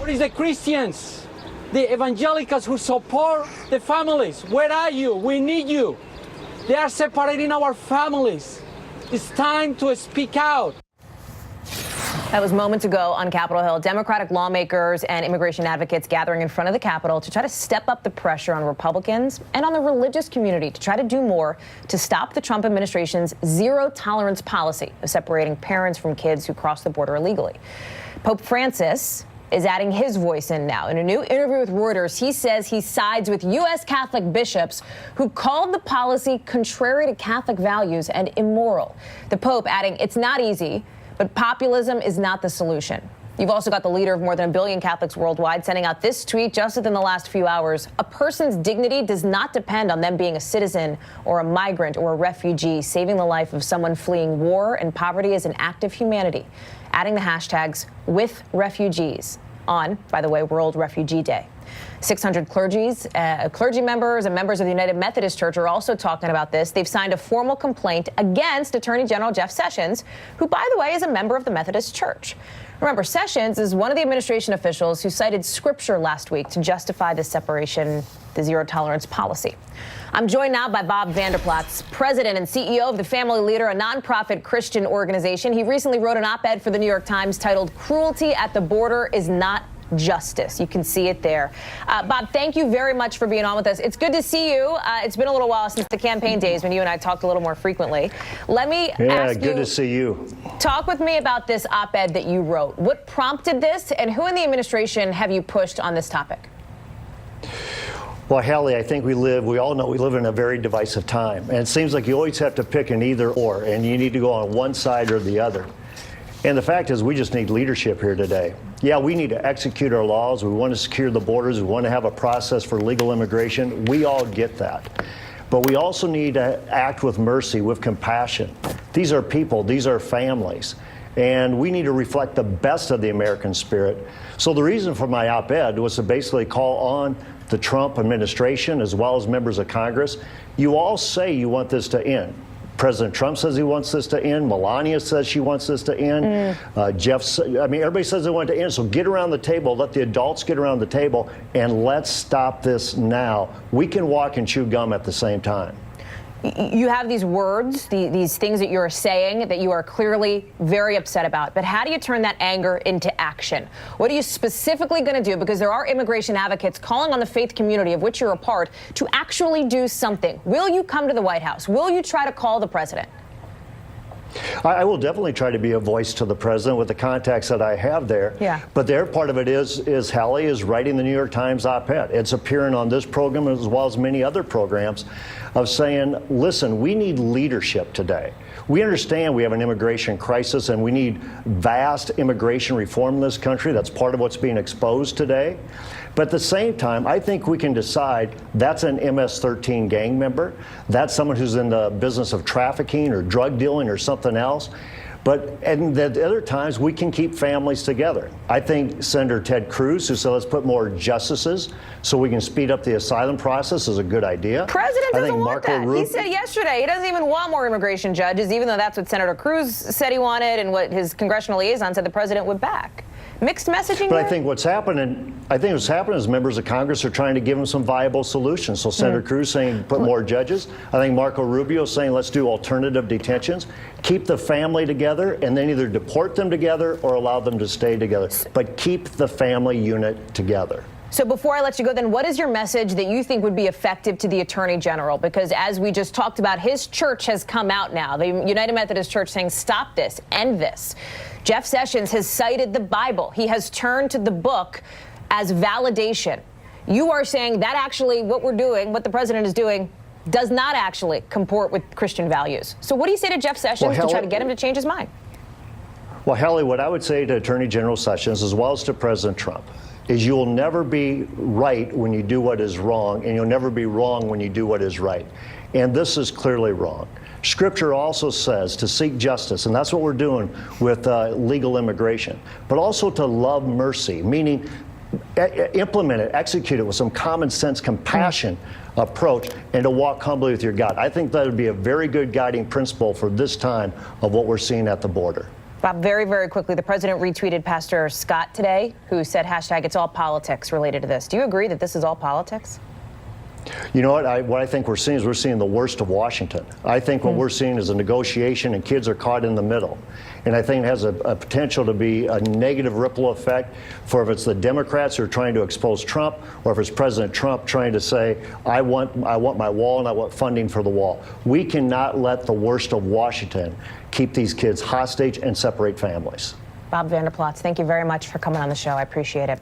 Where is the Christians, the evangelicals who support the families? Where are you? We need you. They are separating our families. It's time to speak out. That was moments ago on Capitol Hill. Democratic lawmakers and immigration advocates gathering in front of the Capitol to try to step up the pressure on Republicans and on the religious community to try to do more to stop the Trump administration's zero-tolerance policy of separating parents from kids who cross the border illegally. Pope Francis is adding his voice in now. In a new interview with Reuters, he says he sides with U.S. Catholic bishops who called the policy contrary to Catholic values and immoral. The Pope adding, it's not easy, but populism is not the solution. You've also got the leader of more than 1 billion Catholics worldwide sending out this tweet just within the last few hours. A person's dignity does not depend on them being a citizen or a migrant or a refugee. Saving the life of someone fleeing war and poverty is an act of humanity. Adding the hashtags with refugees on, by the way, World Refugee Day. 600 clergy members and members of the United Methodist Church are also talking about this. They've signed a formal complaint against Attorney General Jeff Sessions, who, by the way, is a member of the Methodist Church. Remember, Sessions is one of the administration officials who cited scripture last week to justify the separation, the zero-tolerance policy. I'm joined now by Bob Vander Plaats, president and CEO of the Family Leader, a nonprofit Christian organization. He recently wrote an op-ed for the New York Times titled "Cruelty at the Border is Not Justice." You can see it there. Bob, thank you very much for being on with us. It's good to see you. It's been a little while since the campaign days when you and I talked a little more frequently. Let me ask you. Good to see you. Talk with me about this op-ed that you wrote. What prompted this, and who in the administration have you pushed on this topic? Well, Hallie, I think we all know we live in a very divisive time. And it seems like you always have to pick an either or, and you need to go on one side or the other. And the fact is, we just need leadership here today. Yeah, we need to execute our laws. We want to secure the borders. We want to have a process for legal immigration. We all get that. But we also need to act with mercy, with compassion. These are people. These are families. And we need to reflect the best of the American spirit. So the reason for my op-ed was to basically call on the Trump administration as well as members of Congress. You all say you want this to end. President Trump says he wants this to end. Melania says she wants this to end. Everybody says they want it to end. So get around the table. Let the adults get around the table, and let's stop this now. We can walk and chew gum at the same time. You have these words, these things that you're saying that you are clearly very upset about. But how do you turn that anger into action? What are you specifically going to do? Because there are immigration advocates calling on the faith community, of which you're a part, to actually do something. Will you come to the White House? Will you try to call the president? I will definitely try to be a voice to the president with the contacts that I have there. Yeah. But their part of it is Hallie is writing the New York Times op-ed. It's appearing on this program as well as many other programs of saying, listen, we need leadership today. We understand we have an immigration crisis and we need vast immigration reform in this country. That's part of what's being exposed today. But at the same time, I think we can decide that's an MS-13 gang member. That's someone who's in the business of trafficking or drug dealing or something else. And at other times, we can keep families together. I think Senator Ted Cruz, who said let's put more justices so we can speed up the asylum process, is a good idea. President doesn't want that. He said yesterday he doesn't even want more immigration judges, even though that's what Senator Cruz said he wanted and what his congressional liaison said the president would back. Mixed messaging. But I think what's happening is members of Congress are trying to give him some viable solutions. So Senator Cruz saying put more judges. I think Marco Rubio saying let's do alternative detentions. Keep the family together and then either deport them together or allow them to stay together. But keep the family unit together. So before I let you go, then, what is your message that you think would be effective to the Attorney General? Because as we just talked about, his church has come out now, the United Methodist Church, saying stop this, end this. Jeff Sessions has cited the Bible. He has turned to the book as validation. You are saying that actually what we're doing, what the president is doing, does not actually comport with Christian values. So what do you say to Jeff Sessions to try to get him to change his mind? Well, Hallie, what I would say to Attorney General Sessions, as well as to President Trump, is you will never be right when you do what is wrong, and you'll never be wrong when you do what is right. And this is clearly wrong. Scripture also says to seek justice, and that's what we're doing with legal immigration, but also to love mercy, meaning implement it, execute it with some common sense, compassion approach, and to walk humbly with your God. I think that would be a very good guiding principle for this time of what we're seeing at the border. Bob, very, very quickly, the president retweeted Pastor Scott today, who said hashtag it's all politics related to this. Do you agree that this is all politics? You know what I think we're seeing is we're seeing the worst of Washington. I think what we're seeing is a negotiation and kids are caught in the middle. And I think it has a potential to be a negative ripple effect for if it's the Democrats who are trying to expose Trump or if it's President Trump trying to say, I want my wall and I want funding for the wall. We cannot let the worst of Washington keep these kids hostage and separate families. Bob Vander Plaats, thank you very much for coming on the show. I appreciate it.